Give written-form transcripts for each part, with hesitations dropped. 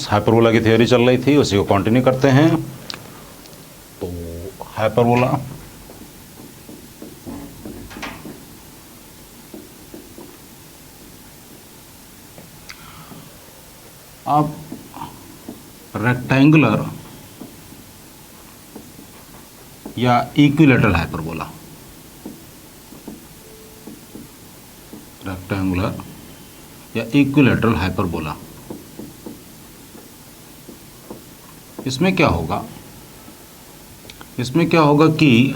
Hyperbola की theory चल रही थी, उसी को कंटिन्यू करते हैं। तो हाइपरबोला अब रेक्टेंगुलर या इक्विलेटरल हाइपरबोला, रेक्टेंगुलर या इक्विलेटरल हाइपरबोला, इसमें क्या होगा, इसमें क्या होगा कि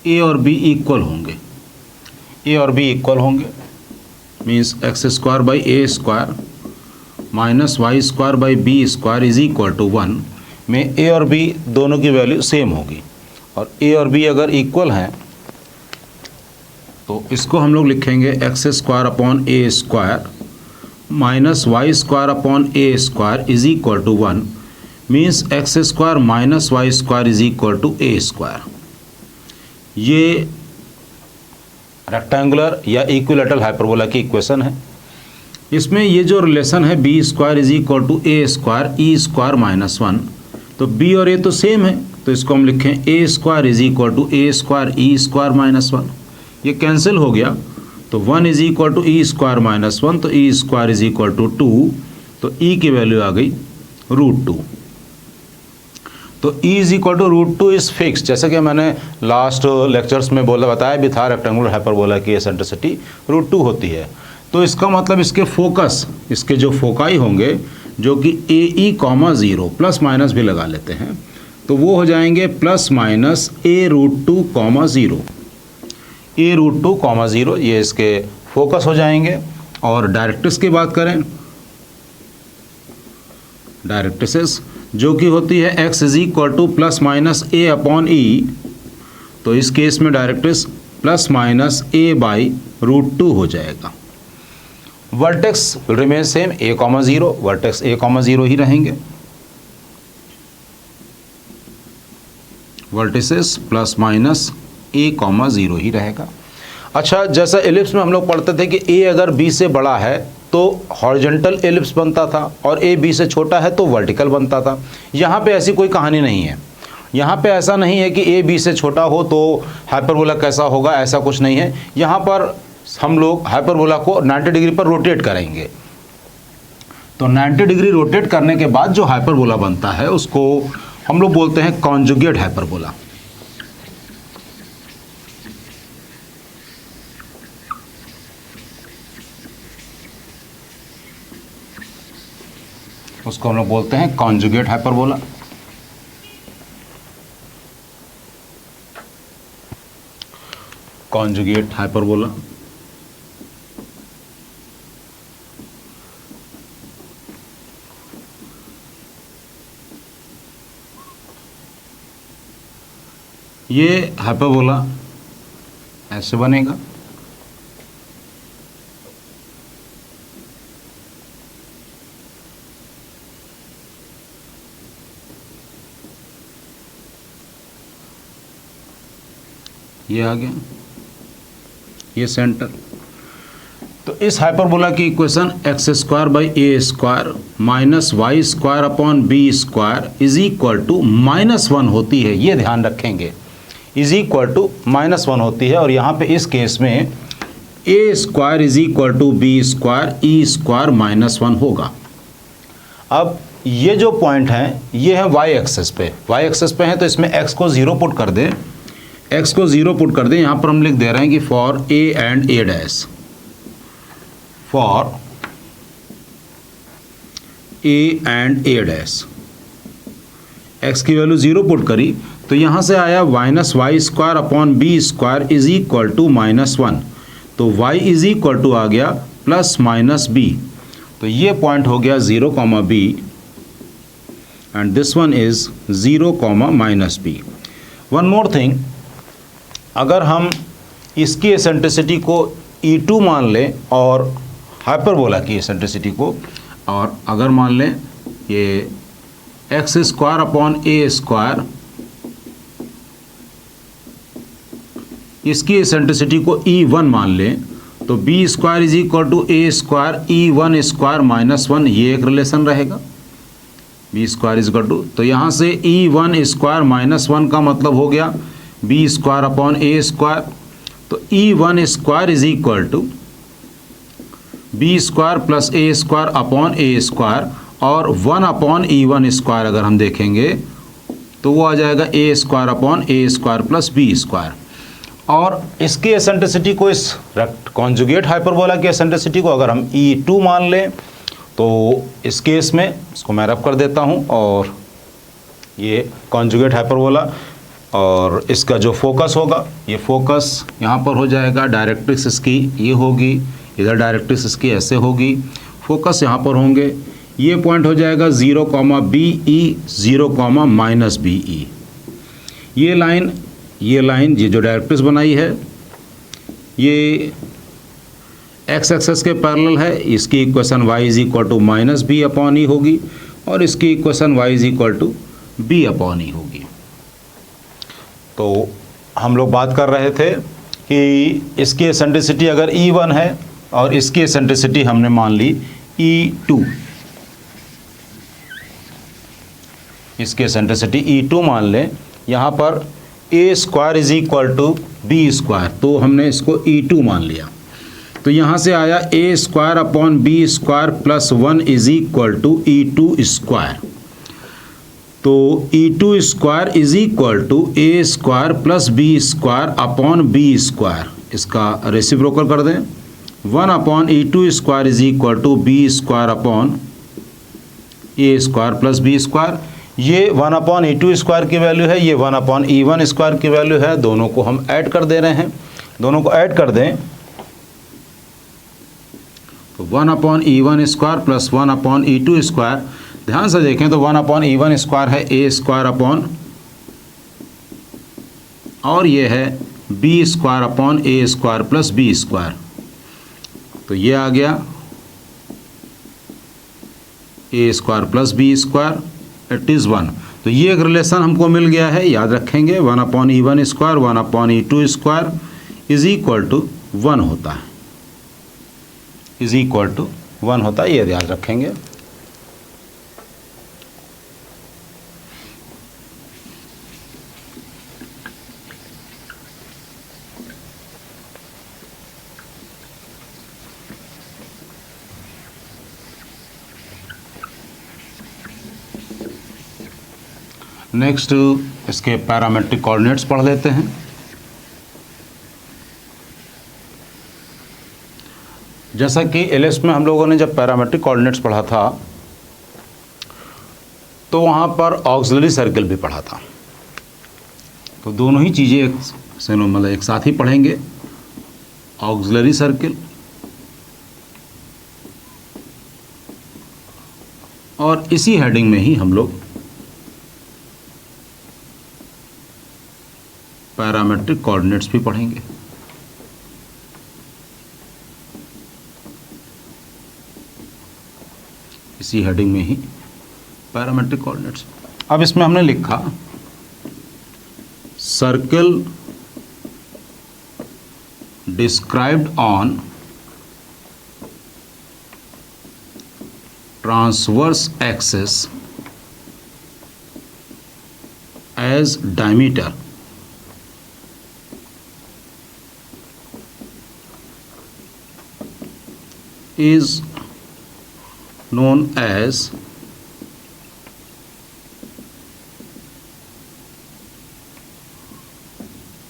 ए और बी इक्वल होंगे, ए और बी इक्वल होंगे, means x square by a square minus y square by b square is equal to 1 में ए और बी दोनों की वैल्यू सेम होगी। और ए और बी अगर इक्वल हैं तो इसको हम लोग लिखेंगे x square upon a square minus y square upon a square is equal to 1 means x square minus y square is equal to a square. ये रेक्टेंगुलर या इक्विलेटरल हाइपरबोला की इक्वेशन है। इसमें ये जो रिलेशन है b square is equal to a square e square minus 1, तो B और ए तो सेम है, तो इसको हम लिखें a square is equal to a square e square minus 1। ये कैंसिल हो गया तो 1 is equal to e square minus 1, तो e square is equal to 2, तो ई की वैल्यू आ गई √2। तो e is equal to √2 is fix, जैसे कि मैंने लास्ट लेक्चर्स में बताया भी था, रेक्टेंगुलर हाइपरबोला की एसेंट्रिसिटी √2 होती है। तो इसका मतलब इसके फोकस, इसके जो फोकाई होंगे जो कि ए ई कॉमा 0 प्लस माइनस भी लगा लेते हैं, तो वो हो जाएंगे प्लस माइनस ए √2 कॉमा 0, ए √2 कॉमा 0, ये इसके फोकस हो जाएंगे। और डायरेक्ट्रिक्स की बात करें, डायरेक्ट्रिक्स जो कि होती है x is equal to plus minus a upon e, तो इस केस में directrix plus minus a by √2 हो जाएगा। Vertex will remain same a comma 0, vertex a comma 0 ही रहेंगे, vertices plus minus a comma 0 ही रहेगा। अच्छा, जैसा एलिप्स में हम लोग पढ़ते थे कि a अगर b से बड़ा है तो हॉरिजॉन्टल एलिप्स बनता था और a b से छोटा है तो वर्टिकल बनता था। यहाँ पे ऐसी कोई कहानी नहीं है, यहाँ पे ऐसा नहीं है कि a b से छोटा हो तो हाइपरबोला कैसा होगा, ऐसा कुछ नहीं है। यहाँ पर हम लोग हाइपरबोला को 90 डिग्री पर रोटेट करेंगे, तो 90 डिग्री रोटेट करने के बाद जो हाइपरबोला बनता है उसको हम लोग बोलते हैं कॉन्जुगेट हाइपरबोला। उसको हम लोग बोलते हैं कॉन्जुगेट हाइपरबोला। कॉन्जुगेट हाइपरबोला ये हाइपरबोला ऐसे बनेगा, ये आ गया, ये सेंटर। तो इस हाइपरबोला की equation x square by a square minus y square upon b square is equal to -1 होती है, ये ध्यान रखेंगे, इज इक्वल टू -1 होती है। और यहाँ पे इस केस में a square is equal to b square e square -1 होगा। अब ये जो पॉइंट हैं ये है वाई एक्सेस पे, वाई एक्सेस पे हैं, तो इसमें एक्स को 0 पुट कर दें, एक्स को 0 पुट कर दें। यहाँ पर हम लिख दे रहे हैं कि for a and a dash, for a and a dash, x की वैल्यू 0 पुट करी तो यहाँ से आया minus y square upon b square is equal to -1, तो y इज इक्वल टू आ गया प्लस माइनस बी, तो ये पॉइंट हो गया 0, b and this one is 0, -b। One more thing, अगर हम इसकी एसेंट्रिसिटी को E2 मान लें और हाइपरबोला की एसेंट्रिसिटी को, और अगर मान लें ये x square upon a square इसकी एसेंट्रिसिटी को E1 मान लें तो b square is equal to a square E1 square minus 1, ये एक रिलेशन रहेगा। B square is equal to, तो यहाँ से E1 स्क्वायर माइनस 1 का मतलब हो गया b square upon a square. तो E1 square is equal to b square plus a square upon a square, और 1 अपॉन E1 स्क्वायर अगर हम देखेंगे तो वो आ जाएगा ए square upon a square plus b square. और इसकी एसेंट्रिसिटी को, इस कॉन्जुगेट हाइपरबोला की एसेंट्रिसिटी को अगर हम E2 मान लें तो इस केस में इसको मैं रब कर देता हूँ, और ये कॉन्जुगेट हाइपरबोला और इसका जो फोकस होगा, ये फोकस यहाँ पर हो जाएगा, डायरेक्ट्रिक्स इसकी ये होगी, इधर डायरेक्ट्रिक्स इसकी ऐसे होगी, फोकस यहाँ पर होंगे, ये पॉइंट हो जाएगा 0, BE 0, -BE। ये लाइन ये जो डायरेक्ट्रिक्स बनाई है ये एक्स एक्सेस के पैरेलल है, इसकी equation y is equal to -B/E होगी, और इसकी equation y is equal to B/E होगी। तो हम लोग बात कर रहे थे कि इसकी एसेंट्रिसिटी अगर E1 है और इसकी एसेंट्रिसिटी हमने मान ली E2, इसकी एसेंट्रिसिटी E2 मान लें, यहाँ पर a square is equal to b square, तो हमने इसको E2 मान लिया। तो यहाँ से आया a square upon b square plus 1 is equal to E2 square. तो E2 square is equal to a square plus b square upon b square, इसका रेसिप्रोकल कर दें, 1 upon E2 square is equal to b square upon a square plus b square. ये 1 upon E2 square की value है, ये 1 upon E1 square की value है, दोनों को हम ऐड कर दे रहे हैं, दोनों को ऐड कर दें तो 1 upon E1 square plus 1 upon E2 square. ध्यान से देखें तो 1 अपॉन E1 स्क्वायर है ए स्क्वायर अपॉन, और ये है b square upon a square plus b square, तो ये आ गया a square plus b square, it is 1। तो ये एक रिलेशन हमको मिल गया है, याद रखेंगे 1 upon E1 square 1 upon E2 square is equal to 1 होता है, इज इक्वल टू 1 होता है, ये याद रखेंगे। नेक्स्ट इसके पैरामेट्रिक कोऑर्डिनेट्स पढ़ लेते हैं। जैसा कि एलएस में हम लोगों ने जब पैरामेट्रिक कोऑर्डिनेट्स पढ़ा था तो वहाँ पर ऑक्सिलरी सर्कल भी पढ़ा था, तो दोनों ही चीज़ें मतलब एक साथ ही पढ़ेंगे, ऑक्सिलरी सर्कल और इसी हेडिंग में ही हम लोग पैरामेट्रिक कोऑर्डिनेट्स भी पढ़ेंगे। इसी हेडिंग में ही पैरामेट्रिक कोऑर्डिनेट्स। अब इसमें हमने लिखा circle described on transverse axis as diameter is known as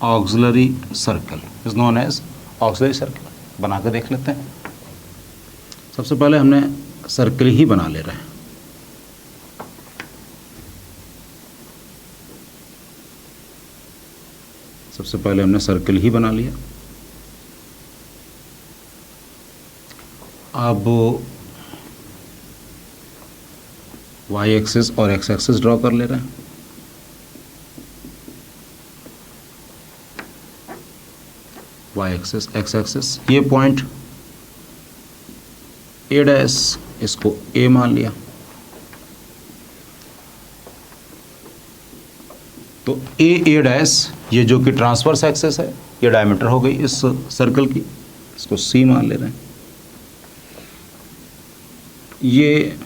auxiliary circle, is known as auxiliary circle। बना के देख लेते हैं। सबसे पहले हमने सर्कल ही बना ले रहे हैं। सबसे पहले हमने सर्कल ही बना लिया। अब y एक्सिस और x एक्सिस ड्रॉ कर ले रहे हैं। y एक्सिस x एक्सिस, ये पॉइंट a डैश, इसको a मान लिया, तो a डैश ये जो कि ट्रांसवर्स एक्सिस है, ये डायमीटर हो गई इस सर्कल की, इसको सी मान ले रहे हैं। ये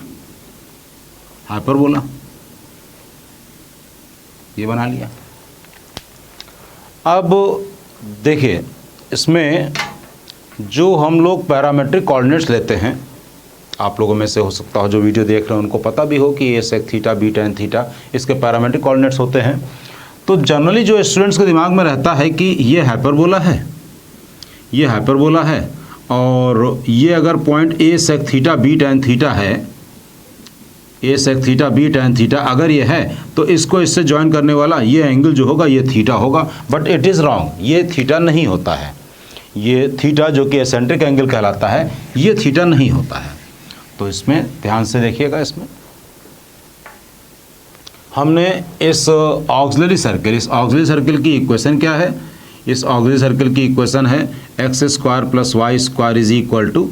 हाइपरबोला ये बना लिया। अब देखिए इसमें जो हम लोग पैरामेट्रिक कोऑर्डिनेट्स लेते हैं, आप लोगों में से हो सकता हो जो वीडियो देख रहे हैं उनको पता भी हो कि a sec theta b tan theta इसके पैरामेट्रिक कोऑर्डिनेट्स होते हैं। तो जनरली जो स्टूडेंट्स के दिमाग में रहता है कि ये हाइपरबोला है, ये हाइपरबोला है, और ये अगर point a sec theta b tan theta है, a sec theta b tan theta अगर ये है तो इसको इससे ज्वाइन करने वाला ये एंगल जो होगा ये थीटा होगा। बट इट इज़ रॉन्ग, ये थीटा नहीं होता है। ये थीटा जो कि एसेंट्रिक एंगल कहलाता है, ये थीटा नहीं होता है। तो इसमें ध्यान से देखिएगा, इसमें हमने इस ऑक्सिलरी सर्कल, इस ऑक्सिलरी सर्कल की इक्वेशन क्या है? इस ऑक्सिलरी सर्कल की इक्वेशन है x square plus y square is equal to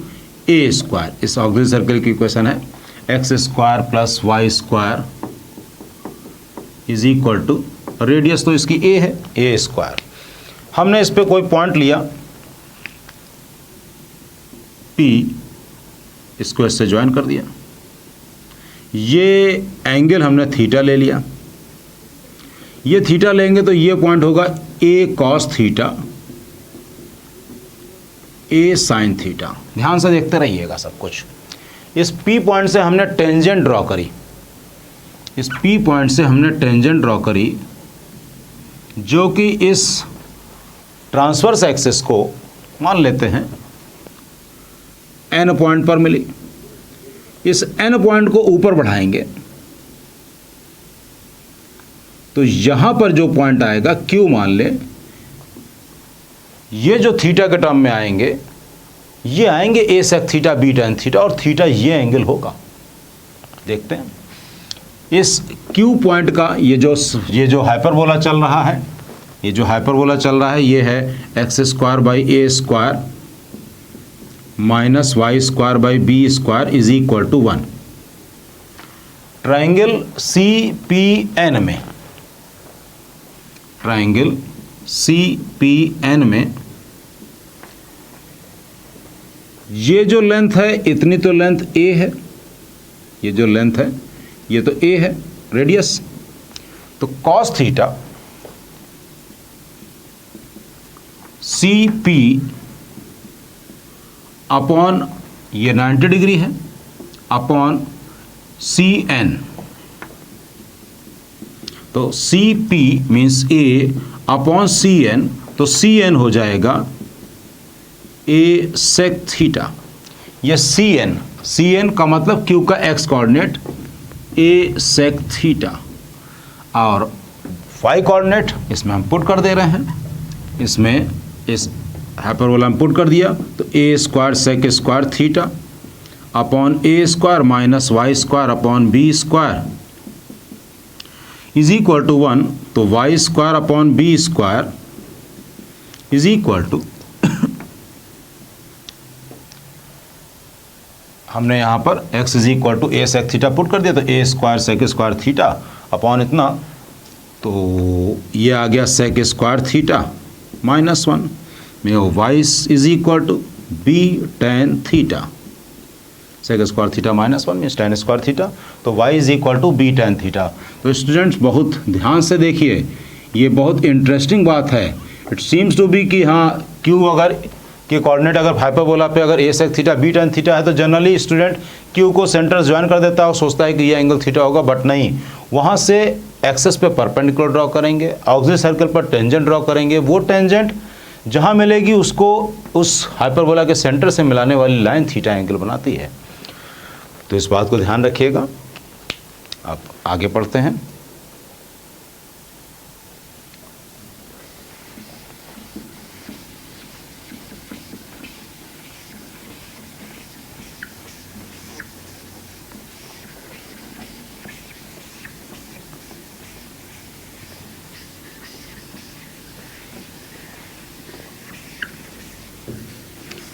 a square. इस ऑक्सिलरी सर्कल की इक्वेशन है x square plus y square is equal to, radius तो इसकी ए है, ए स्क्वायर। हमने इस पे कोई पॉइंट लिया P, इसको इससे ज्वाइन कर दिया, ये एंगल हमने थीटा ले लिया। ये थीटा लेंगे तो ये पॉइंट होगा A cos theta, A sine theta. ध्यान से देखते रहिएगा सब कुछ। इस P पॉइंट से हमने टेंजेंट ड्रॉ करी, इस P पॉइंट से हमने टेंजेंट ड्रॉ करी जो कि इस ट्रांसवर्स एक्सिस को मान लेते हैं N पॉइंट पर मिली। इस N पॉइंट को ऊपर बढ़ाएंगे तो यहां पर जो पॉइंट आएगा Q मान ले, ये जो थीटा के टर्म में आएंगे ये आएंगे a sec theta b tan theta, और थीटा ये एंगल होगा। देखते हैं इस Q पॉइंट का ये जो हाइपरबोला चल रहा है, ये जो हाइपरबोला चल रहा है ये है x square by a square minus y square by b square is equal to 1। Triangle C P N में, ट्राइंगल सी पी एन में ये जो लेंथ है इतनी तो लेंथ ए है, ये जो लेंथ है ये तो ए है, रेडियस। तो cos theta C P upon ये 90 डिग्री है अपॉन सी एन, तो C P means a upon C N, तो सी एन हो जाएगा ए सेक थीटा। ये सी एन का मतलब क्यू का एक्स कोऑर्डिनेट ए सेक थीटा, और वाई कोऑर्डिनेट इसमें हम पुट कर दे रहे हैं, इसमें इस हाइपरबोला में पुट कर दिया तो a square sec square theta upon a square minus y square upon b square is equal to 1। तो y square upon b square is equal to, हमने यहाँ पर x is equal to a sec theta put कर दिया तो a square sec square theta upon इतना, तो ये आ गया सेक स्क्वायर थीटा माइनस 1 में y is equal to b tan theta, sec square theta minus 1 means tan square theta, तो y is equal to b tan theta. तो students बहुत ध्यान से देखिए, ये बहुत इंटरेस्टिंग बात है। इट सीम्स टू बी कि हाँ क्यू अगर कि कोऑर्डिनेट अगर हाइपरबोला पे अगर a sec theta b tan theta है तो जनरली स्टूडेंट क्यू को सेंटर ज्वाइन कर देता है और सोचता है कि ये एंगल थीटा होगा, बट नहीं, वहाँ से एक्सेस पे परपेंडिकुलर ड्रॉ करेंगे, ऑक्सिलरी सर्कल पर टेंजेंट ड्रॉ करेंगे, वो टेंजेंट जहाँ मिलेगी उसको उस हाइपरबोला के सेंटर से मिलाने वाली लाइन थीटा एंगल बनाती है। तो इस बात को ध्यान रखिएगा। अब आगे पढ़ते हैं।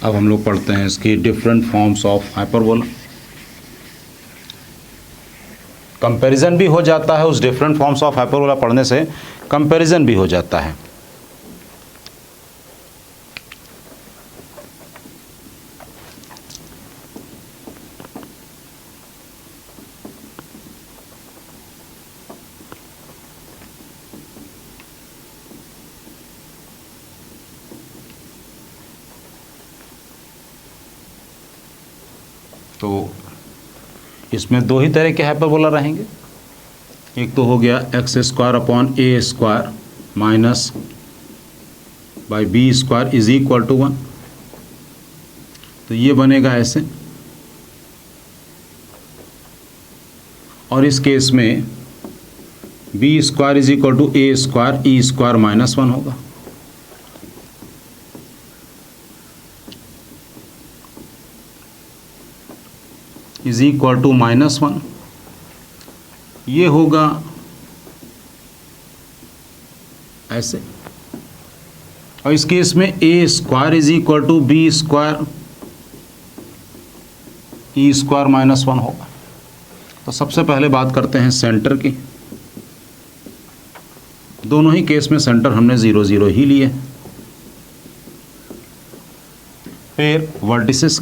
अब हम लोग पढ़ते हैं इसकी different forms of hyperbola. Comparison भी हो जाता है, उस डिफरेंट फॉर्म्स ऑफ हाइपरबोला पढ़ने से कंपैरिजन भी हो जाता है। तो इसमें दो ही तरह के हाइपरबोला रहेंगे। एक तो हो गया x square upon a square minus by b square is equal to 1, तो ये बनेगा ऐसे। और इस केस में b square is equal to a square e square minus 1 होगा। इज इक्वल टू -1, ये होगा ऐसे। और इस केस में a square is equal to b square e square -1 होगा। तो सबसे पहले बात करते हैं सेंटर की। दोनों ही केस में सेंटर हमने 0 0 ही लिए। फिर वर्टिसेस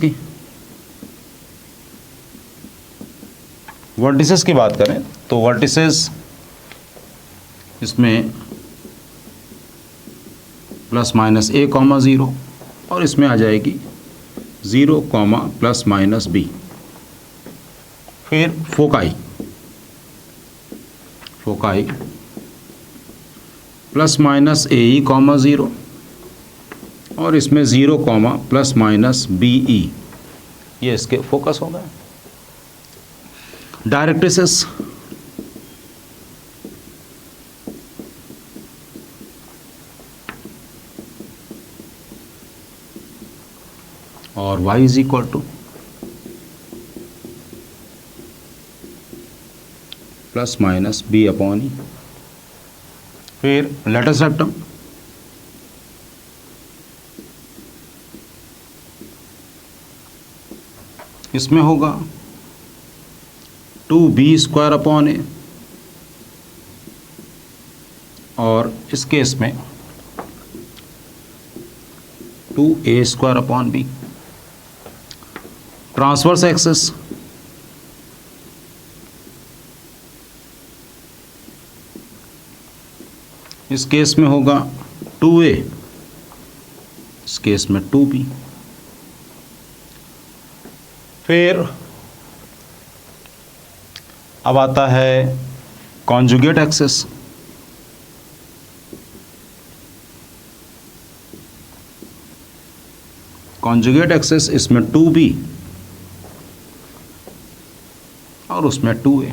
की बात करें तो वर्टिसेस इसमें ±a, 0 और इसमें आ जाएगी 0, ±b। फिर फोकाई ±ae, 0 और इसमें 0, ±be, ये इसके फोकस हो गए। डायरेक्ट्रिसेस और y is equal to ±b upon e. फिर लेटस रेक्टम इसमें होगा 2b स्क्वायर अपॉन ए, और इस केस में 2a square upon b. Transverse axis इस केस में होगा 2a, इस केस में 2b। फिर अब आता है कॉन्जुगेट एक्सिस। कॉन्जुगेट एक्सिस इसमें 2b और उसमें 2a।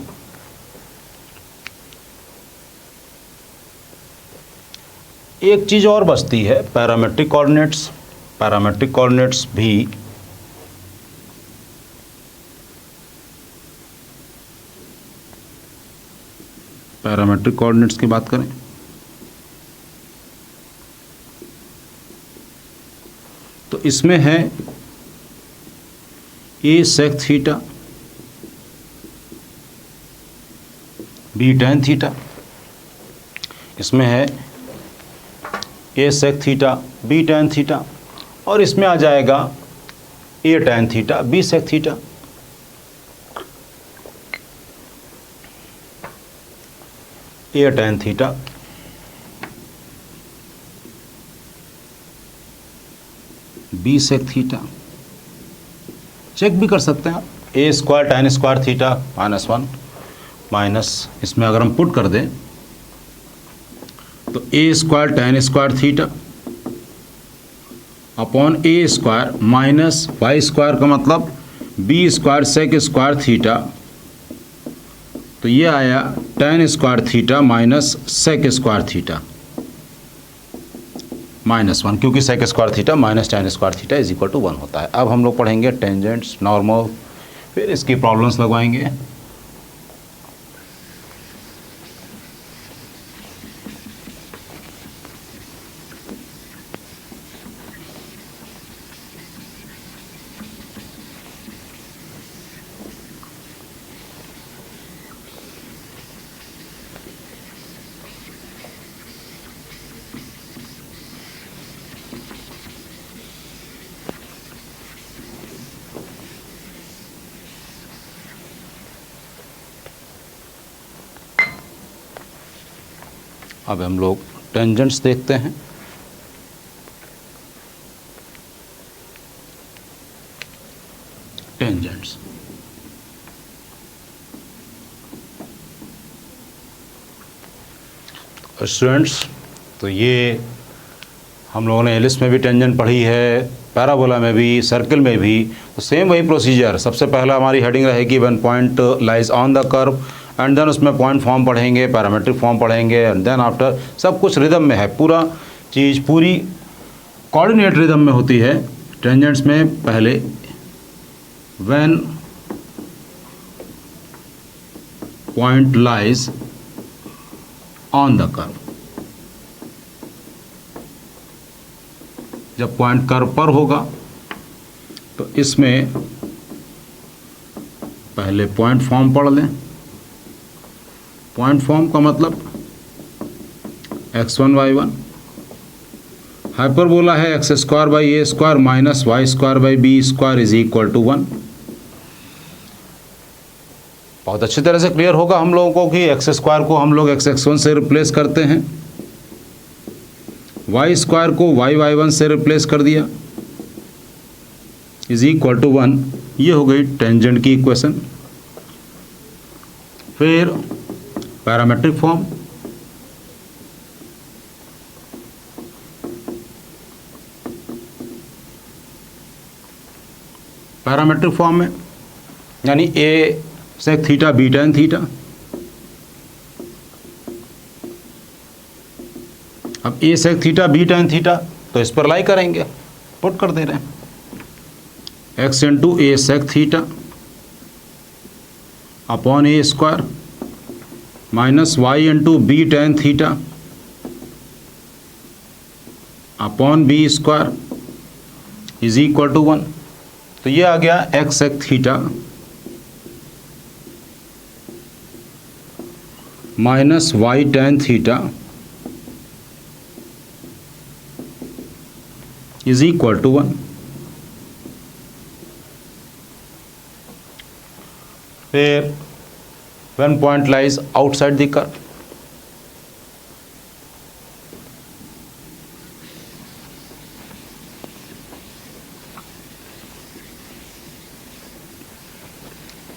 एक चीज़ और बचती है, पैरामेट्रिक कोऑर्डिनेट्स। पैरामेट्रिक कोऑर्डिनेट्स भी पैरामेट्रिक कोऑर्डिनेट्स की बात करें तो इसमें है a sec theta, b tan theta. इसमें है a sec theta, b tan theta, और इसमें आ जाएगा a tan theta, b sec theta. a tan theta, b sec theta. Check भी कर सकते हैं आप, a square tan square theta -1 minus, इसमें अगर हम पुट कर दें तो a square tan square theta upon a square minus y square का मतलब b square sec square theta, तो ये आया tan square theta minus sec square theta -1, क्योंकि sec square theta minus tan square theta is equal to 1 होता है। अब हम लोग पढ़ेंगे टेंजेंट्स, नॉर्मल, फिर इसकी प्रॉब्लम्स लगवाएंगे। अब हम लोग टेंजेंट्स देखते हैं। टेंजेंट्स स्टूडेंट्स, तो ये हम लोगों ने एलिप्स में भी टेंजेंट पढ़ी है, पैराबोला में भी, सर्कल में भी। तो सेम वही प्रोसीजर। सबसे पहला हमारी हेडिंग रहेगी when point lies on the curve, and then उसमें पॉइंट फॉर्म पढ़ेंगे, पैरामेट्रिक फॉर्म पढ़ेंगे, एंड देन आफ्टर सब कुछ रिदम में है, पूरा चीज़ पूरी कोऑर्डिनेट रिदम में होती है। टेंजेंट्स में पहले when point lies on the curve, जब पॉइंट कर्व पर होगा तो इसमें पहले पॉइंट फॉर्म पढ़ लें। पॉइंट फॉर्म का मतलब x1 y1, हाइपरबोला है x square by a square minus y square by b square is equal to 1। बहुत अच्छी तरह से क्लियर होगा हम लोगों को कि एक्स स्क्वायर को हम लोग x1 से रिप्लेस करते हैं, वाई स्क्वायर को y1 से रिप्लेस कर दिया, इज इक्वल टू 1। ये हो गई टेंजेंट की इक्वेशन। फिर पैरामेट्रिक फॉर्म, पैरामेट्रिक फॉर्म में यानी a sec theta b tan theta. अब a sec theta b tan theta तो इस पर लाई करेंगे, पुट कर दे रहे हैं x into a sec theta upon a square minus y into b tan theta upon b square is equal to 1। तो ये आ गया x sec theta minus y tan theta is equal to 1। फिर when point lies outside the curve,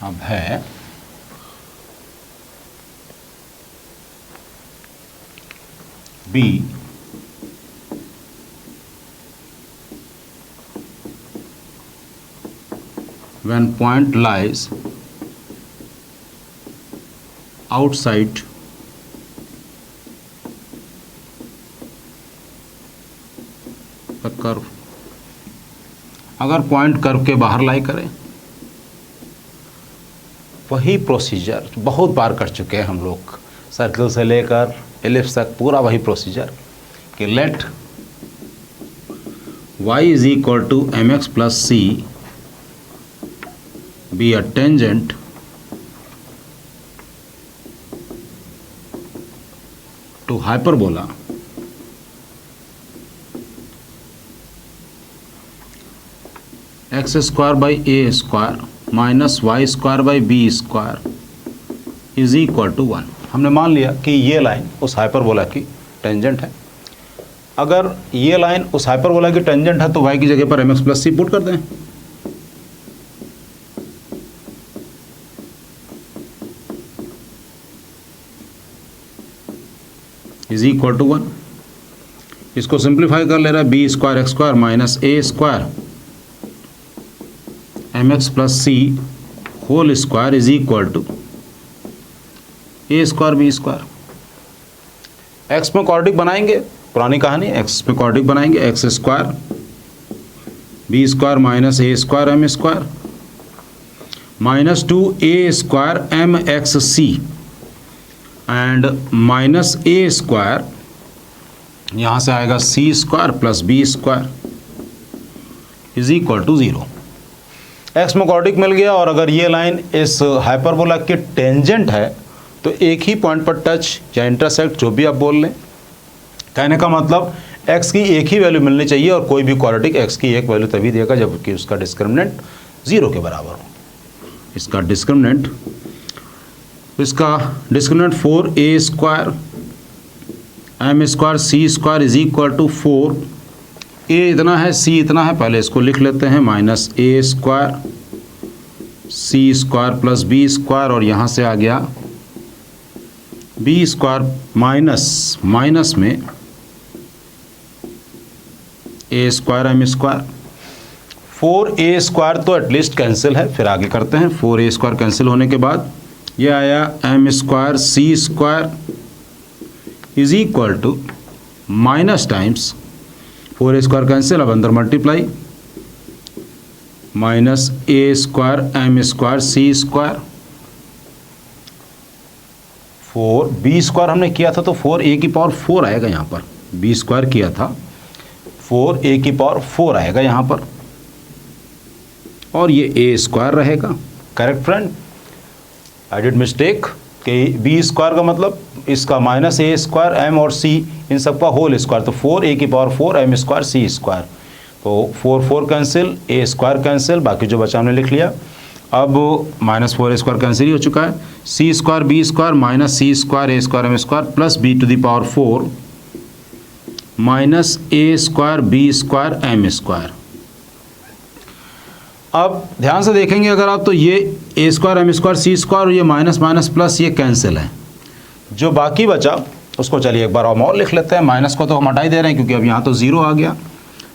अब है B when point lies outside the curve, अगर point curve के बाहर लाई करें, वही प्रोसीजर बहुत बार कर चुके हैं हम लोग, सर्कल से लेकर एलिप्स तक पूरा वही प्रोसीजर कि let y is equal to m x plus c be a tangent to hyperbola x square by a square minus y square by b square is equal to 1। हमने मान लिया कि ये लाइन उस हाइपरबोला की tangent है। अगर ये लाइन उस हाइपरबोला की टेंजेंट है तो y की जगह पर mx प्लस सी पुट कर दें। Is equal to 1। इसको सिंप्लीफाई कर ले रहा है, b square x square minus a square m x plus c whole square is equal to a square b square. X में क्वाड्रेटिक बनाएंगे, पुरानी कहानी, एक्स में क्वाड्रेटिक बनाएंगे, x square b square minus a square m square minus 2a square m x c and minus a square, यहाँ से आएगा c square plus b square is equal to 0। X में quadratic मिल गया। और अगर ये लाइन इस हाइपरबोला के टेंजेंट है तो एक ही पॉइंट पर टच या इंटरसेक्ट, जो भी आप बोल लें, कहने का मतलब x की एक ही वैल्यू मिलनी चाहिए और कोई भी क्वाड्रेटिक x की एक वैल्यू तभी देगा जबकि उसका डिस्क्रिमिनेंट 0 के बराबर हो। इसका discriminant 4a square m square c square is equal to 4, a इतना है c इतना है, पहले इसको लिख लेते हैं, minus a square c square plus b square और यहाँ से आ गया बी स्क्वायर माइनस में a square m square. 4a square तो एटलीस्ट कैंसिल है, फिर आगे करते हैं। 4a स्क्वायर कैंसिल होने के बाद ये आया m square c square is equal to minus times 4a square cancel, अब अंदर multiply minus a square m square c square. 4b square हमने किया था तो 4a की पावर 4 आएगा यहाँ पर, b स्क्वायर किया था 4a की पावर 4 आएगा यहाँ पर, और ये a स्क्वायर रहेगा। Correct friend, I did mistake कि b स्क्वायर का मतलब इसका माइनस a स्क्वायर m और c इन सब का होल स्क्वायर, तो 4a की power 4 m square c square, तो 4 कैंसिल, a स्क्वायर कैंसिल, बाकी जो बचा हमने लिख लिया। अब माइनस 4a स्क्वायर कैंसिल ही हो चुका है, c square b square minus c square a square m square plus b to the power 4 minus a square b square m square. अब ध्यान से देखेंगे अगर आप तो ये a square m square c square और ये माइनस माइनस प्लस ये कैंसिल है। जो बाकी बचा उसको चलिए एक बार और लिख लेते हैं। माइनस को तो हम हटा ही दे रहे हैं क्योंकि अब यहाँ तो ज़ीरो आ गया,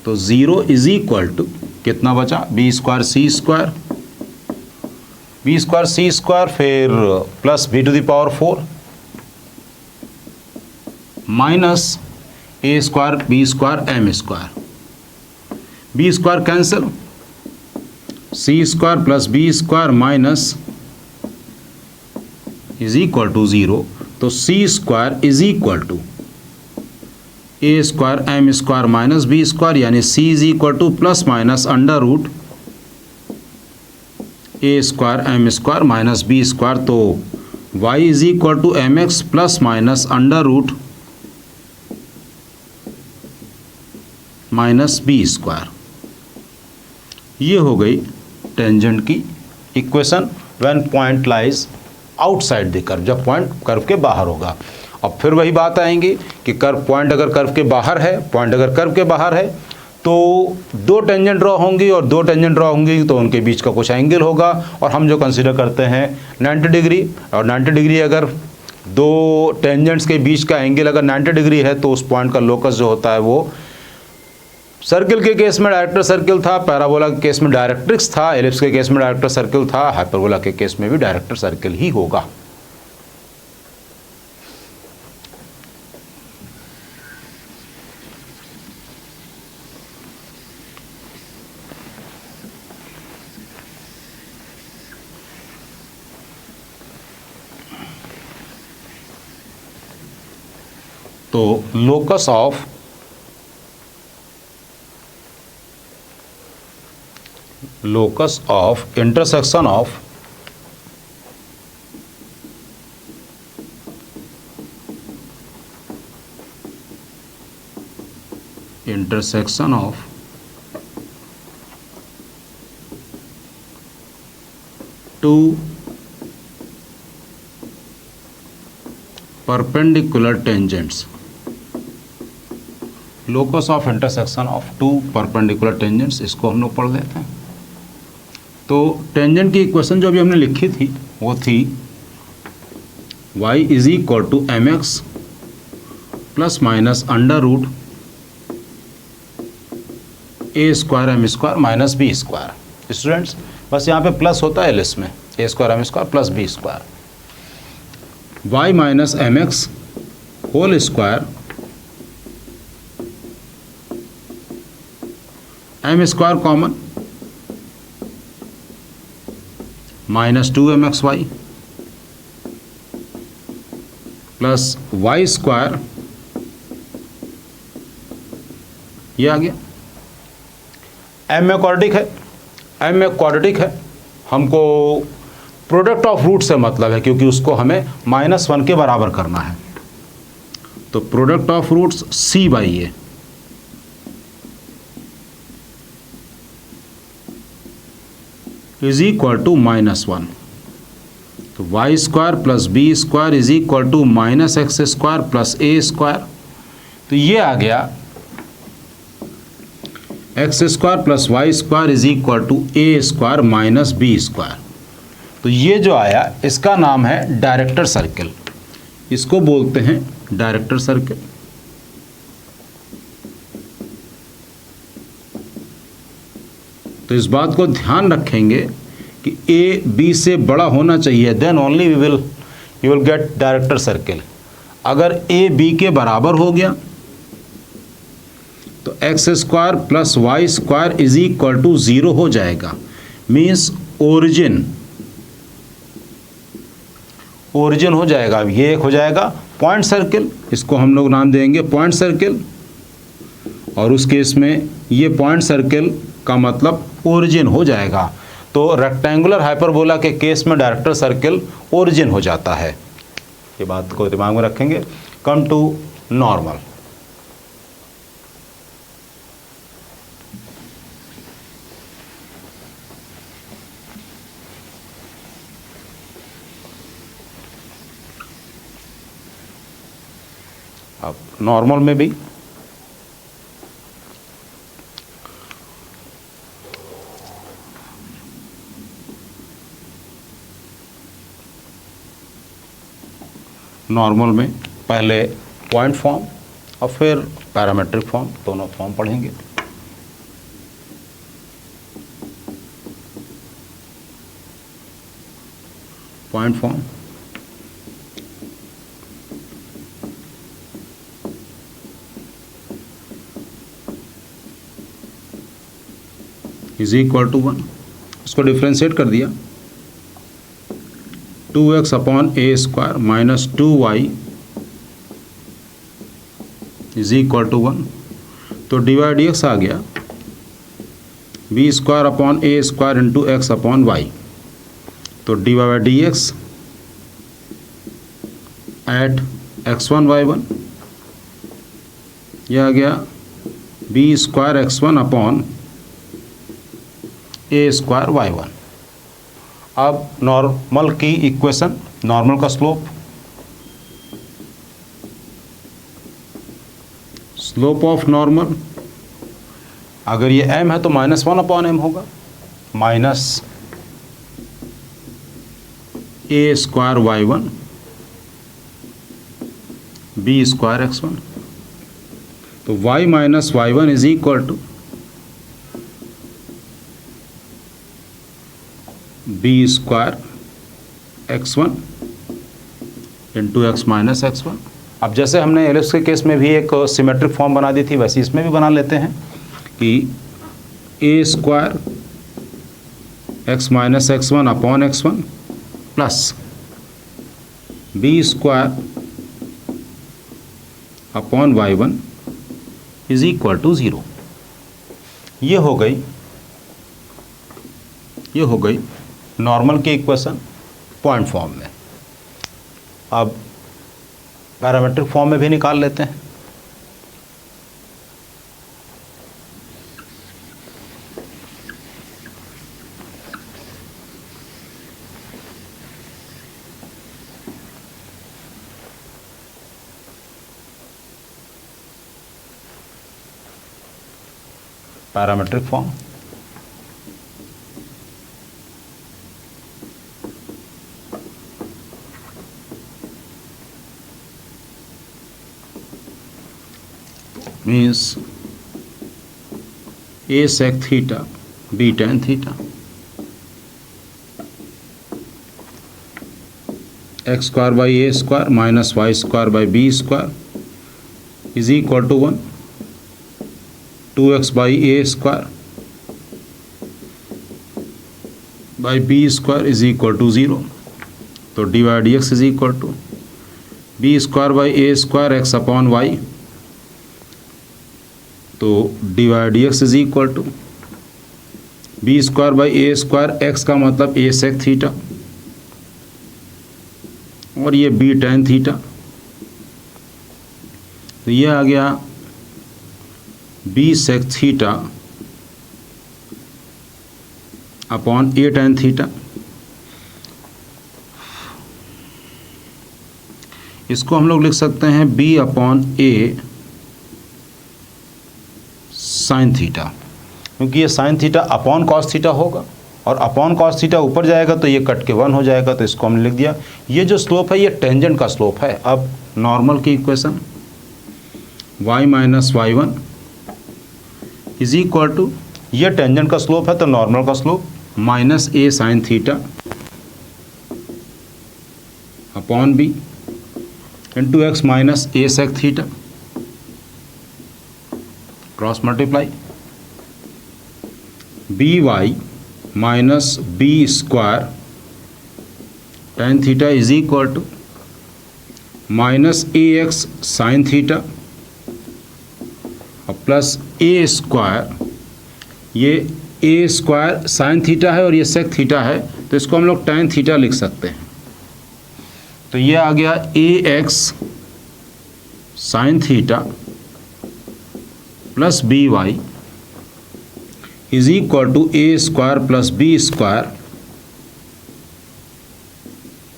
तो ज़ीरो इज इक्वल टू कितना बचा, b square c square, b square c square फिर plus b to the power 4 minus a square b square m square, b square cancel, c square plus b square minus is equal to 0, तो c square is equal to a square m square minus b square, यानी c is equal to plus minus under root a square m square minus b square, तो y is equal to m x plus minus under root minus b square. ये हो गई tangent की equation when point lies outside the curve, जब point curve के बाहर होगा। अब फिर वही बात आएंगी कि पॉइंट अगर कर्व के बाहर है, पॉइंट अगर कर्व के बाहर है तो दो टेंजेंट ड्रॉ होंगी, और दो टेंजेंट ड्रॉ होंगी तो उनके बीच का कुछ एंगल होगा, और हम जो कंसीडर करते हैं 90 डिग्री, और 90 डिग्री अगर दो टेंजेंट्स के बीच का एंगल अगर 90 डिग्री है तो उस पॉइंट का लोकस जो होता है वो सर्किल के केस में डायरेक्टर सर्किल था, पैराबोला के केस में डायरेक्ट्रिक्स था, एलिप्स के केस में डायरेक्टर सर्किल था, हाइपरबोला के केस में भी डायरेक्टर सर्किल ही होगा। तो locus of intersection of two perpendicular tangents, locus of intersection of two perpendicular tangents, इसको हम लोग पढ़ लेते हैं। तो टेंजेंट की इक्वेशन जो अभी हमने लिखी थी वो थी y is equal to m x plus minus under root a square m square minus b square. Students बस यहाँ पे प्लस होता है लिस्ट में, a square m square plus b square, y minus m x whole square m square common minus 2mxy plus y square, ये आ गया। M में क्वाड्रेटिक है, हमको प्रोडक्ट ऑफ रूट से मतलब है क्योंकि उसको हमें -1 के बराबर करना है, तो product of roots c by a is equal to -1, तो y square plus b square is equal to minus x square plus a square, तो ये आ गया x square plus y square is equal to a square minus b square. तो ये जो आया इसका नाम है डायरेक्टर सर्किल, इसको बोलते हैं डायरेक्टर सर्किल। तो इस बात को ध्यान रखेंगे कि ए बी से बड़ा होना चाहिए, then only you will get director circle. अगर ए बी के बराबर हो गया तो x square plus y square is equal to 0 हो जाएगा। मीन्स ओरिजिन हो जाएगा। ये एक हो जाएगा पॉइंट सर्किल, इसको हम लोग नाम देंगे पॉइंट सर्किल। और उस केस में ये पॉइंट सर्किल का मतलब ओरिजिन हो जाएगा। तो रेक्टेंगुलर हाइपरबोला के केस में डायरेक्टर सर्किल ओरिजिन हो जाता है। ये बात को दिमाग में रखेंगे। Come to normal. अब नॉर्मल में भी नॉर्मल में पहले पॉइंट फॉर्म और फिर पैरामेट्रिक फॉर्म, दोनों फॉर्म पढ़ेंगे। Point form is equal to 1, उसको डिफ्रेंशिएट कर दिया। 2x upon a square minus 2y is equal to 1। तो dy dx आ गया b square upon a square into x upon y. तो dy dx at x1 y1 यह आ गया b square x1 upon a square y1। अब normal की equation, normal का स्लोप ऑफ नॉर्मल, अगर ये m है तो -1 अपॉन m होगा, minus a square y1 b square x1। तो y minus y1 is equal to b square x1 into x minus x1। अब जैसे हमने एलिप्स के केस में भी एक सिमेट्रिक फॉर्म बना दी थी, वैसे इसमें भी बना लेते हैं कि a square x minus x1 upon x1 plus b square upon y1 is equal to 0। ये हो गई नॉर्मल की इक्वेशन पॉइंट फॉर्म में। अब पैरामेट्रिक फॉर्म में भी निकाल लेते हैं। Parametric form means a sec theta b tan theta x square by a square minus y square by b square is equal to 1, 2x by a square by b square is equal to 0। तो dy dx is equal to b square by a square x upon y। तो dy dx is equal to b square by a square, x का मतलब ए sec theta और ये B tan theta. तो ये आ गया बी सेक थीटा अपॉन ए tan theta. इसको हम लोग लिख सकते हैं बी अपॉन ए साइन थीटा, क्योंकि ये sign theta upon cos theta होगा। और अपॉन कॉस थीटा ऊपर जाएगा तो ये कट के 1 हो जाएगा, तो इसको हमने लिख दिया। ये जो स्लोप है ये टेंजेंट का स्लोप है। अब नॉर्मल की equation y minus y1 is equal to, ये टेंजेंट का स्लोप है तो नॉर्मल का slope minus a sine theta upon b into x minus a sec theta cross multiply b y minus b square tan theta is equal to minus a x sine theta और plus a square, ये a square sine theta है और ये sec theta है तो इसको हम लोग टेन थीटा लिख सकते हैं। तो ये आ गया a x sine theta plus b y is equal to a square plus b square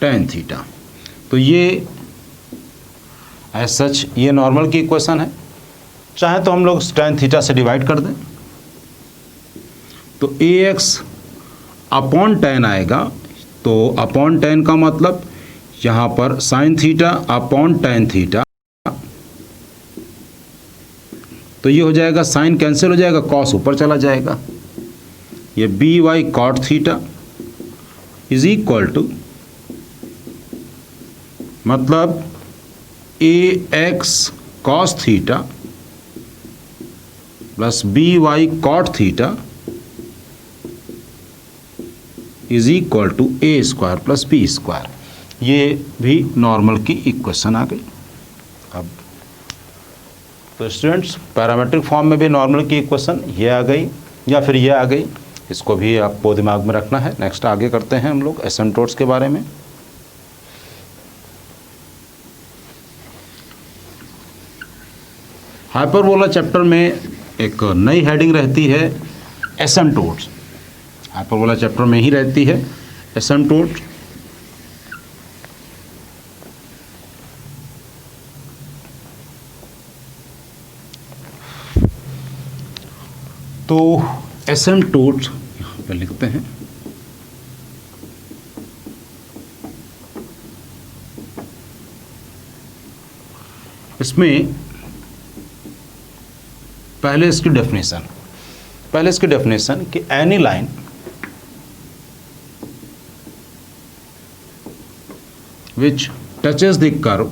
tan theta. तो ये एज सच ये नॉर्मल की इक्वेशन है। चाहे तो हम लोग टेन थीटा से डिवाइड कर दें तो ए एक्स अपॉन टेन आएगा। तो अपॉन टेन का मतलब यहाँ पर sign theta upon ten theta, तो ये हो जाएगा साइन कैंसिल हो जाएगा, कॉस ऊपर चला जाएगा। ये b y cot theta is equal to, मतलब a x cos theta plus b y cot theta is equal to a square plus b square. ये भी नॉर्मल की इक्वेशन आ गई। अब तो स्टूडेंट्स पैरामेट्रिक फॉर्म में भी नॉर्मल की इक्वेशन ये आ गई या फिर ये आ गई, इसको भी आपको दिमाग में रखना है। नेक्स्ट आगे करते हैं हम लोग एसिम्पटोट्स के बारे में। हाइपरबोला चैप्टर में एक नई हेडिंग रहती है एसिम्पटोट्स। हाइपरबोला चैप्टर में ही रहती है एसिम्पटोट। तो एसिम्पटोट यहाँ पर लिखते हैं। इसमें पहले इसकी डेफिनेशन कि any line which touches the curve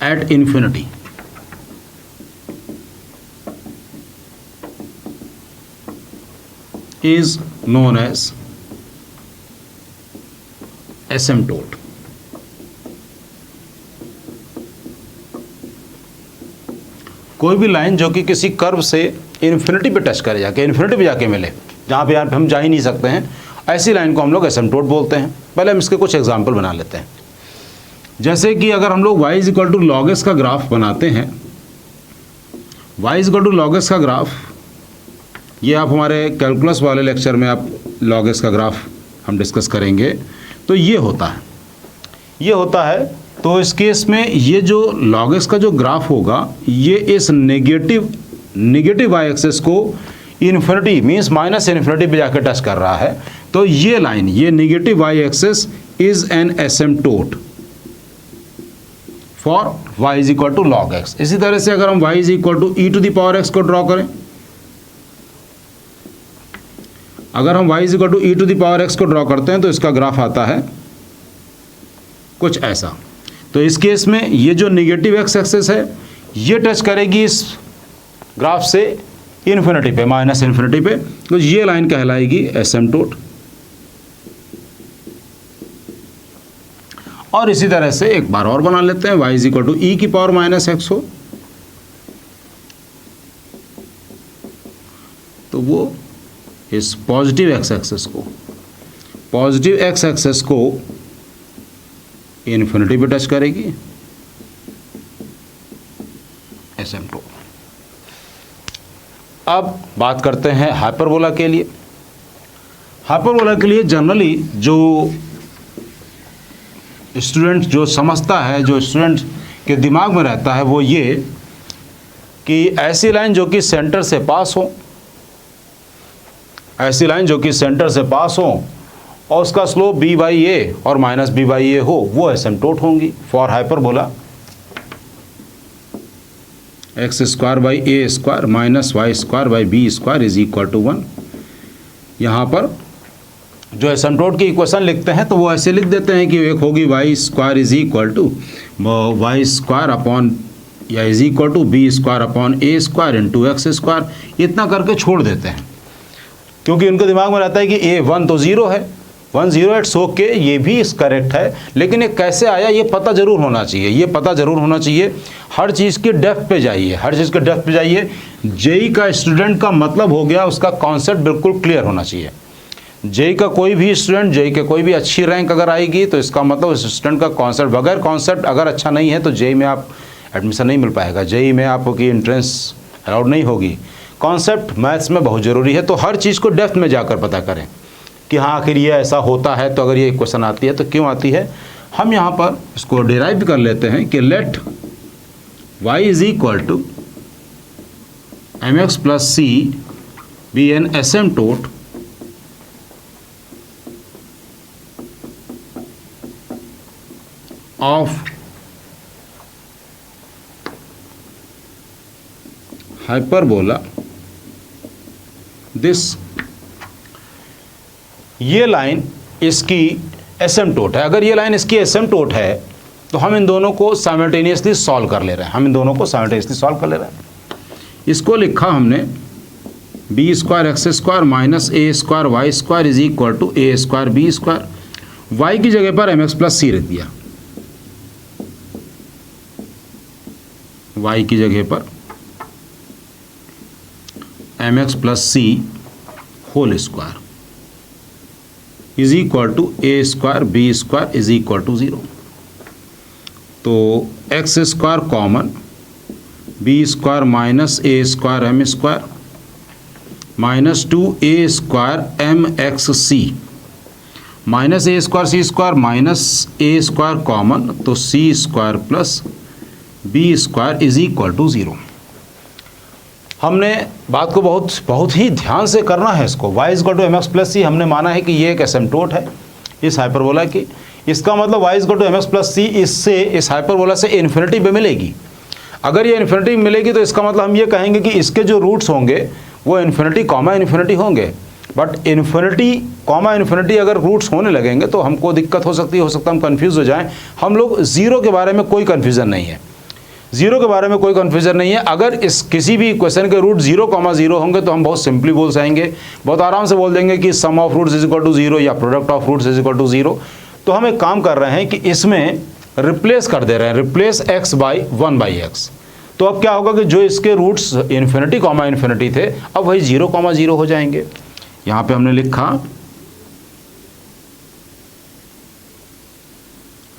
at infinity is known as asymptote. कोई भी लाइन जो कि किसी कर्व से इन्फिनिटी पे टच करे, जाके इन्फिनिटी पे जाके मिले, जहाँ पे यहाँ पे हम जा ही नहीं सकते हैं, ऐसी लाइन को हम लोग एसिम्पटोट बोलते हैं। पहले हम इसके कुछ एग्जांपल बना लेते हैं। जैसे कि अगर हम लोग y is equal to log s का ग्राफ बनाते हैं, y is equal to log s का ग्राफ, ये आप हमारे कैलकुलस वाले लेक्चर में आप लॉग एस का ग्राफ हम डिस्कस करेंगे। तो ये होता है तो इस केस में ये जो लॉग एस का जो ग्राफ होगा ये इस नेगेटिव वाई एक्सेस को इन्फिनिटी मीन्स माइनस इन्फिनिटी पे जाकर टच कर रहा है। तो ये लाइन, ये negative y axis is an asymptote for y is equal to log x. इसी तरह से अगर हम y is equal to e to the power x को ड्रॉ करें, अगर हम y is equal to e to the power x को ड्रॉ करते हैं तो इसका ग्राफ आता है कुछ ऐसा। तो इस केस में ये जो नेगेटिव x एक्सेस है ये टच करेगी इस ग्राफ से इन्फिनिटी पे, माइनस इन्फिनिटी पे, तो ये लाइन कहलाएगी एसिम्पटोट। और इसी तरह से एक बार और बना लेते हैं, y इज इक्वल टू ई की पावर माइनस एक्स हो तो वो इस पॉजिटिव एक्स एक्सेस को इन्फिनिटी पे टच करेगी एसिम्पटोट। अब बात करते हैं हाइपरबोला के लिए। हाइपरबोला के लिए जनरली जो स्टूडेंट जो समझता है, जो स्टूडेंट के दिमाग में रहता है वो ये कि ऐसी लाइन जो कि सेंटर से पास हो, ऐसी लाइन जो कि सेंटर से पास हो और उसका स्लोप b बाई ए और माइनस b बाई ए हो, वो एसिम्प्टोट होंगी for hyperbola x square by a square minus y square by b square is equal to 1। यहाँ पर जो एसिम्प्टोट की इक्वेशन लिखते हैं तो वो ऐसे लिख देते हैं कि एक होगी y square is equal to y square upon या is equal to b square upon a square into x square, इतना करके छोड़ देते हैं क्योंकि उनके दिमाग में रहता है कि ए 1 तो 0 है, 1 0 इट्स ओके, ये भी करेक्ट है, लेकिन ये कैसे आया ये पता जरूर होना चाहिए, ये पता जरूर होना चाहिए। हर चीज़ की डेप्थ पे जाइए, हर चीज़ के डेप्थ पे जाइए। जेई का स्टूडेंट का मतलब हो गया उसका कॉन्सेप्ट बिल्कुल क्लियर होना चाहिए। जेई का कोई भी स्टूडेंट, जेई के कोई भी अच्छी रैंक अगर आएगी तो इसका मतलब उस स्टूडेंट का कॉन्सेप्ट, बगैर कॉन्सेप्ट अगर अच्छा नहीं है तो जेई में आप एडमिशन नहीं मिल पाएगा, जेई में आपकी एंट्रेंस अलाउड नहीं होगी। कॉन्सेप्ट मैथ्स में बहुत ज़रूरी है, तो हर चीज़ को डेप्थ में जाकर पता करें कि हाँ आखिर ये ऐसा होता है, तो अगर ये क्वेश्चन आती है तो क्यों आती है। हम यहाँ पर इसको डिराइव कर लेते हैं कि let y is equal to mx plus c be an asymptote of hyperbola this. ये लाइन इसकी एसिम्प्टोट है। अगर ये लाइन इसकी एसिम्प्टोट है तो हम इन दोनों को साइमल्टेनियसली सॉल्व कर ले रहे हैं, हम इन दोनों को साइमल्टेनियसली सॉल्व कर ले रहे हैं। इसको लिखा हमने b square x square minus a square y square is equal to a square b square. Y की जगह पर एम एक्स प्लस सी रख दिया, वाई की जगह पर m x plus c whole square is equal to a square b square is equal to 0। तो x square common, b square minus a square m square minus 2a square m x c minus a square c square minus a square common, तो c square plus b square is equal to 0। हमने बात को बहुत ही ध्यान से करना है इसको। y is equal to m x plus c हमने माना है कि ये एक एसिम्प्टोट है इस हाइपरबोला की। इसका मतलब y is equal to m x plus c इससे इस हाइपरबोला से इन्फिनिटी पे मिलेगी। अगर ये इन्फिनिटी मिलेगी तो इसका मतलब हम ये कहेंगे कि इसके जो रूट्स होंगे वो इन्फिनिटी कॉमा इन्फिनिटी होंगे। बट इन्फिनिटी कॉमा इन्फिनिटी अगर रूट्स होने लगेंगे तो हमको दिक्कत हो सकता है हम कन्फ्यूज़ हो जाएं। हम लोग ज़ीरो के बारे में कोई कन्फ्यूज़न नहीं है, जीरो के बारे में कोई कन्फ्यूजन नहीं है। अगर इस किसी भी क्वेश्चन के रूट 0,0 होंगे तो हम बहुत सिंपली बोल जाएंगे, बहुत आराम से बोल देंगे कि sum of roots is equal to 0 या product of roots is equal to 0। तो हम एक काम कर रहे हैं कि इसमें रिप्लेस कर दे रहे हैं, रिप्लेस x बाई 1/x। तो अब क्या होगा कि जो इसके रूट्स इन्फिनिटी कॉमा इन्फिनिटी थे अब वही 0,0 हो जाएंगे। यहाँ पे हमने लिखा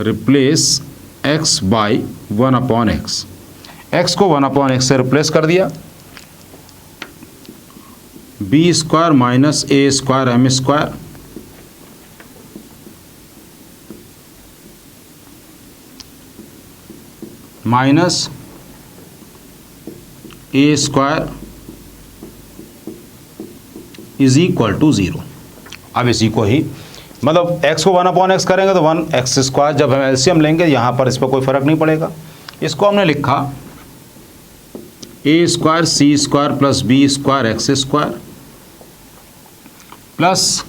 replace x by 1/x, x को 1/x से रिप्लेस कर दिया। B square minus a square m square minus a square is equal to 0। अब इसी को ही मतलब x को 1/x करेंगे तो 1x स्क्वायर, जब हम एलसीएम लेंगे यहाँ पर इस पर कोई फर्क नहीं पड़ेगा। इसको हमने लिखा a square c square plus b square x square plus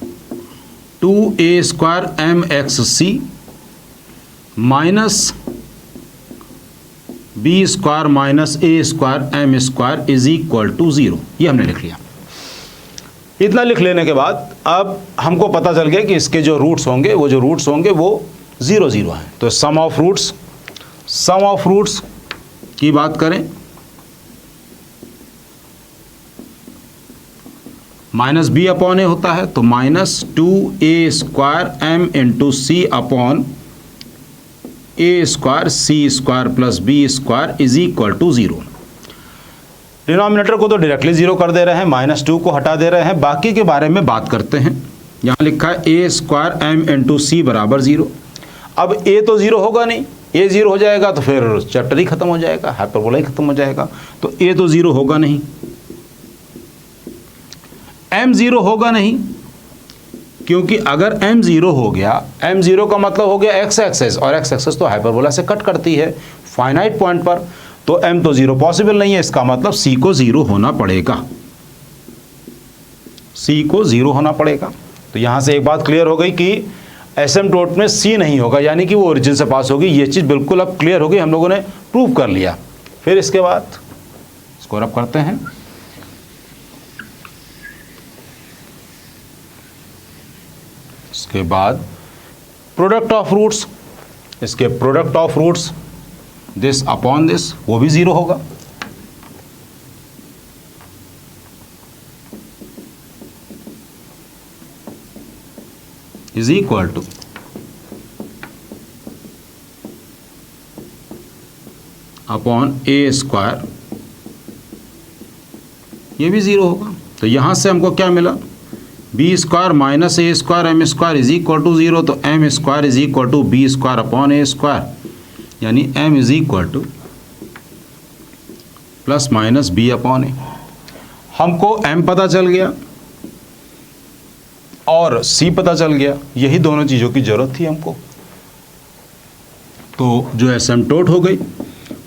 2a square m x c minus b square minus a square m square is equal to 0। ये हमने लिख लिया। इतना लिख लेने के बाद अब हमको पता चल गया कि इसके जो रूट्स होंगे वो 0 0 हैं। तो सम ऑफ रूट्स की बात करें माइनस बी अपॉन ए होता है, तो minus 2a square m into c upon a square c square plus b square is equal to 0। Denominator को तो डायरेक्टली 0 कर दे रहे हैं, -2 को हटा दे रहे हैं। बाकी के बारे में बात करते हैं। यहाँ लिखा है ए स्क्वायर एम इंटू सी बराबर 0। अब a तो 0 होगा नहीं, ए 0 हो जाएगा तो फिर चैप्टर ही खत्म हो जाएगा, हाइपरबोला ही खत्म हो जाएगा। तो ए तो 0 होगा नहीं, m 0 होगा नहीं, क्योंकि अगर m 0 हो गया, m 0 का मतलब हो गया x एक्सेस, और x एक्सेस तो हाइपरबोला से कट करती है फाइनाइट पॉइंट पर, तो m तो 0 पॉसिबल नहीं है। इसका मतलब c को 0 होना पड़ेगा, c को 0 होना पड़ेगा। तो यहाँ से एक बात क्लियर हो गई कि एसिम्प्टोट में c नहीं होगा, यानी कि वो ओरिजिन से पास होगी। ये चीज़ बिल्कुल अब क्लियर हो गई, हम लोगों ने प्रूव कर लिया। फिर इसके बाद इसको रब करते हैं। इसके बाद प्रोडक्ट ऑफ रूट्स, इसके product of roots this upon this, वो भी 0 होगा। Is equal to upon a square, ये भी 0 होगा। तो यहां से हमको क्या मिला, b square minus a square m square is equal to 0। तो m square is equal to b square upon a square, यानी m is equal to plus minus b upon a. हमको एम पता चल गया और सी पता चल गया, यही दोनों चीज़ों की ज़रूरत थी हमको। तो जो एसिम्प्टोट हो गई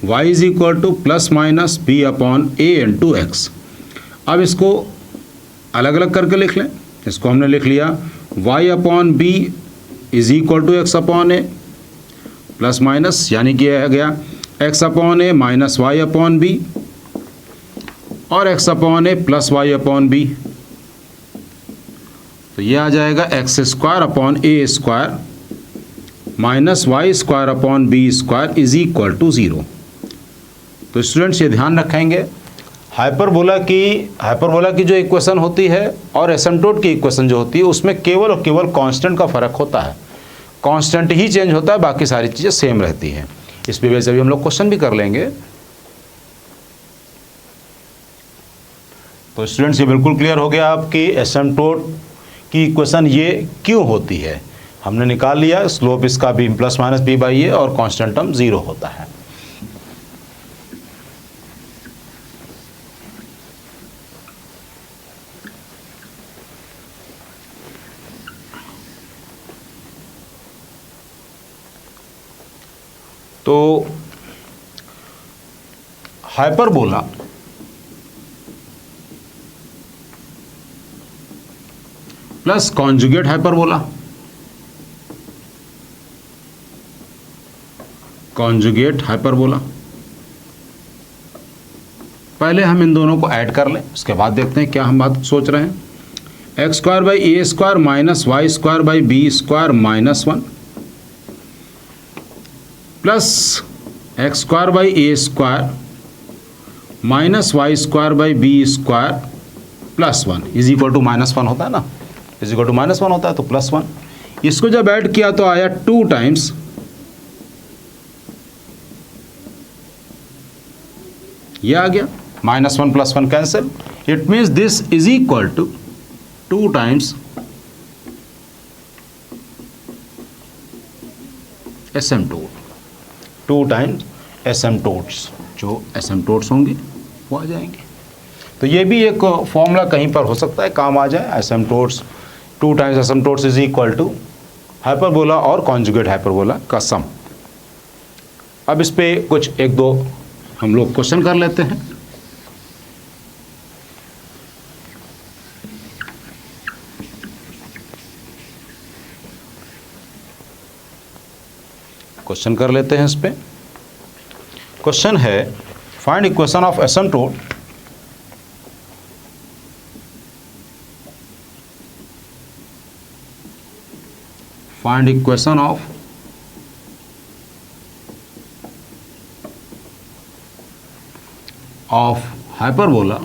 y is equal to plus minus b upon a into x. अब इसको अलग अलग करके लिख लें। इसको हमने लिख लिया y upon b is equal to x upon a plus minus, यानी कि आ गया x upon a minus y upon b, और x upon a plus y upon b. तो ये आ जाएगा x square upon a square minus y square upon b square is equal to 0। तो स्टूडेंट्स ये ध्यान रखेंगे, हाइपरबोला की जो इक्वेशन होती है और एसिम्प्टोट की इक्वेशन जो होती है उसमें केवल और केवल कांस्टेंट का फ़र्क होता है। कांस्टेंट ही चेंज होता है, बाकी सारी चीज़ें सेम रहती हैं। इस पे वैसे भी हम लोग क्वेश्चन भी कर लेंगे। तो स्टूडेंट्स ये बिल्कुल क्लियर हो गया आपकी एसिम्प्टोट की इक्वेशन ये क्यों होती है। हमने निकाल लिया, स्लोप इसका b plus minus b by a और कांस्टेंट टर्म 0 होता है। तो hyperbola plus conjugate hyperbola, conjugate hyperbola, पहले हम इन दोनों को ऐड कर लें, उसके बाद देखते हैं क्या हम बात सोच रहे हैं। X square by a square minus y square by b square minus 1 plus x square by a square minus y square by b square plus 1 is equal to -1 होता है ना, इज इक्वल टू -1 होता है, तो +1। इसको जब add किया तो आया 2 टाइम्स ये आ गया, -1 + 1 cancel. It means this is equal to 2 times asymptote, 2 times asymptotes, जो एसिम्प्टोट्स होंगे वो आ जाएंगे। तो ये भी एक फॉर्मूला कहीं पर हो सकता है काम आ जाए, asymptotes 2 times asymptotes is equal to hyperbola और कॉन्जुगेट हाइपरबोला का सम। अब इस पे कुछ 1-2 हम लोग क्वेश्चन कर लेते हैं। क्वेश्चन कर लेते हैं इस पे। क्वेश्चन है find equation of asymptote find equation of hyperbola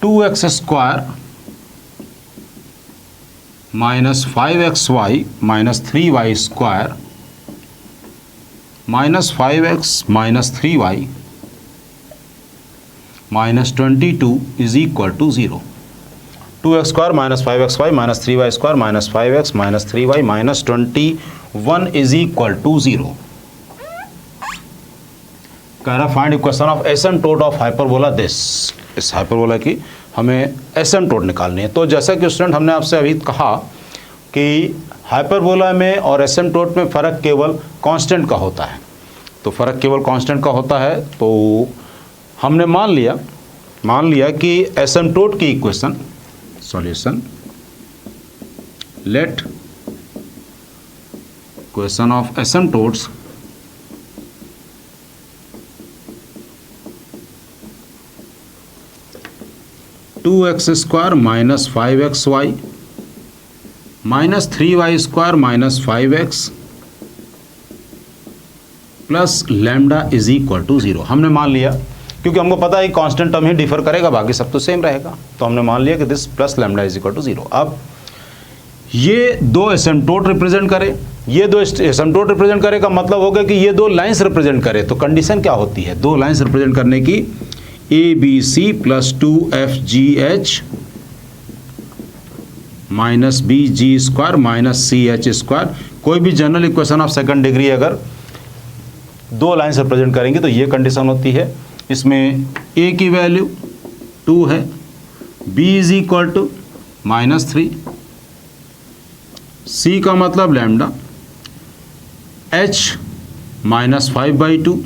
two x square minus 5xy minus 3y square minus 5x minus 3y minus 22 is equal to 0। 2x square minus 5xy minus 3y square minus 5x minus 3y minus 21 is equal to 0। कह रहा find equation of asymptote of hyperbola this. इस hyperbola की हमें asymptote निकालनी है। तो जैसा कि स्टूडेंट हमने आपसे अभी कहा कि हाइपरबोला में और एसिम्प्टोट में फ़र्क केवल कांस्टेंट का होता है। तो फ़र्क केवल कांस्टेंट का होता है। तो हमने मान लिया कि एसिम्प्टोट की equation solution, let equation of asymptotes two x square minus 5xy minus 3y square minus 5x plus lambda is equal to 0। हमने मान लिया, क्योंकि हमको पता है कांस्टेंट टर्म ही डिफर करेगा, बाकी सब तो सेम रहेगा। तो हमने मान लिया कि this plus lambda is equal to 0। अब ये दो एसिम्प्टोट रिप्रेजेंट करे, ये दो एसिम्प्टोट रिप्रेजेंट करे का मतलब होगा कि ये दो लाइंस रिप्रेजेंट करे। तो कंडीशन क्या होती है दो लाइंस रिप्रेजेंट करने की? ABC plus 2FGH minus BG square minus CH square. कोई भी general equation of second degree अगर दो लाइंस रिप्रेजेंट करेंगे तो ये कंडीशन होती है। इसमें A की वैल्यू 2 है, B is equal to minus 3, C का मतलब lambda, H minus 5/2,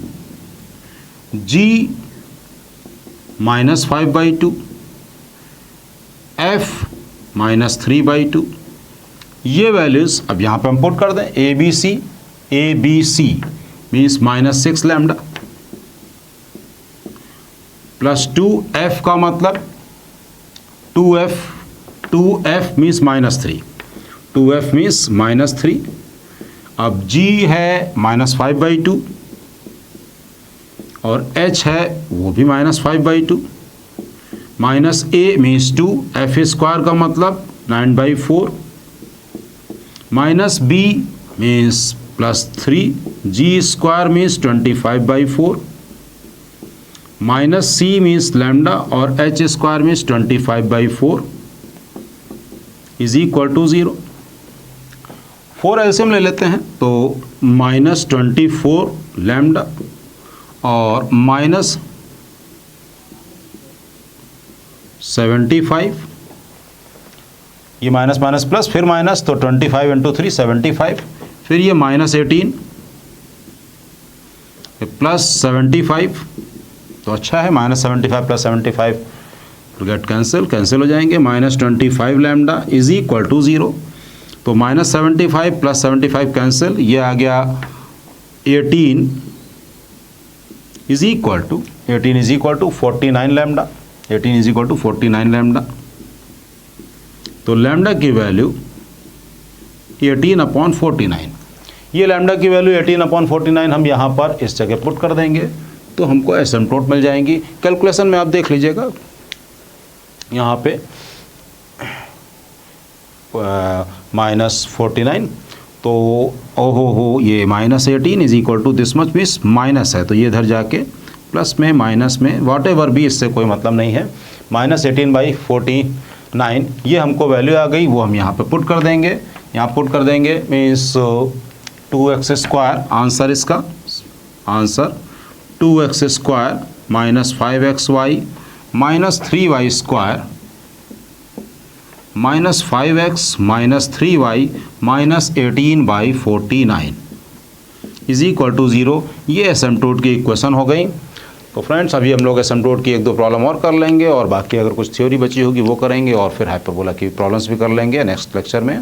G minus 5/2, F minus 3/2। ये वैल्यूज़ अब यहाँ पर हम पुट कर दें। ABC means minus 6 lambda plus 2F का मतलब 2F means minus 3, 2F means minus 3। अब G है माइनस 5/2 और H है वो भी minus 5/2। Minus A means 2, F square का मतलब 9/4 minus B means plus 3, G square means 25/4 minus C means lambda और H square means 25/4 is equal to 0। 4 LCM ले लेते हैं तो माइनस 24 लैम्डा और माइनस 75, ये माइनस माइनस प्लस फिर माइनस, तो 25 इंटू 3 75, फिर ये माइनस 18 प्लस 75, तो अच्छा है माइनस 75 प्लस 75 गेट कैंसिल हो जाएंगे। Minus 25 lambda is equal to 0। तो माइनस 75 प्लस 75 कैंसिल, ये आ गया 18 is equal to 49 lambda, 18 is equal to 49 lambda. तो लैम्डा की वैल्यू 18/49, ये लैम्डा की वैल्यू 18/49 हम यहाँ पर इस जगह पुट कर देंगे तो हमको एसिम्प्टोट मिल जाएंगी। कैलकुलेशन में आप देख लीजिएगा यहाँ पे माइनस 49, तो ओहो हो ये minus 18 is equal to this much means minus है, तो ये इधर जाके प्लस में माइनस में वॉट एवर भी, इससे कोई मतलब नहीं है। माइनस 18/49 ये हमको वैल्यू आ गई, वो हम यहाँ पे पुट कर देंगे। यहाँ पुट कर देंगे मीन्स 2x स्क्वायर, आंसर इसका answer 2x square minus 5xy minus 3y square minus 5x minus 3y minus 18/49 is equal to 0। ये एसिम्प्टोट की इक्वेशन हो गई। तो फ्रेंड्स अभी हम लोग एसिम्प्टोट की 1-2 प्रॉब्लम और कर लेंगे और बाकी अगर कुछ थ्योरी बची होगी वो करेंगे और फिर हाइपरबोला की प्रॉब्लम्स भी कर लेंगे नेक्स्ट लेक्चर में।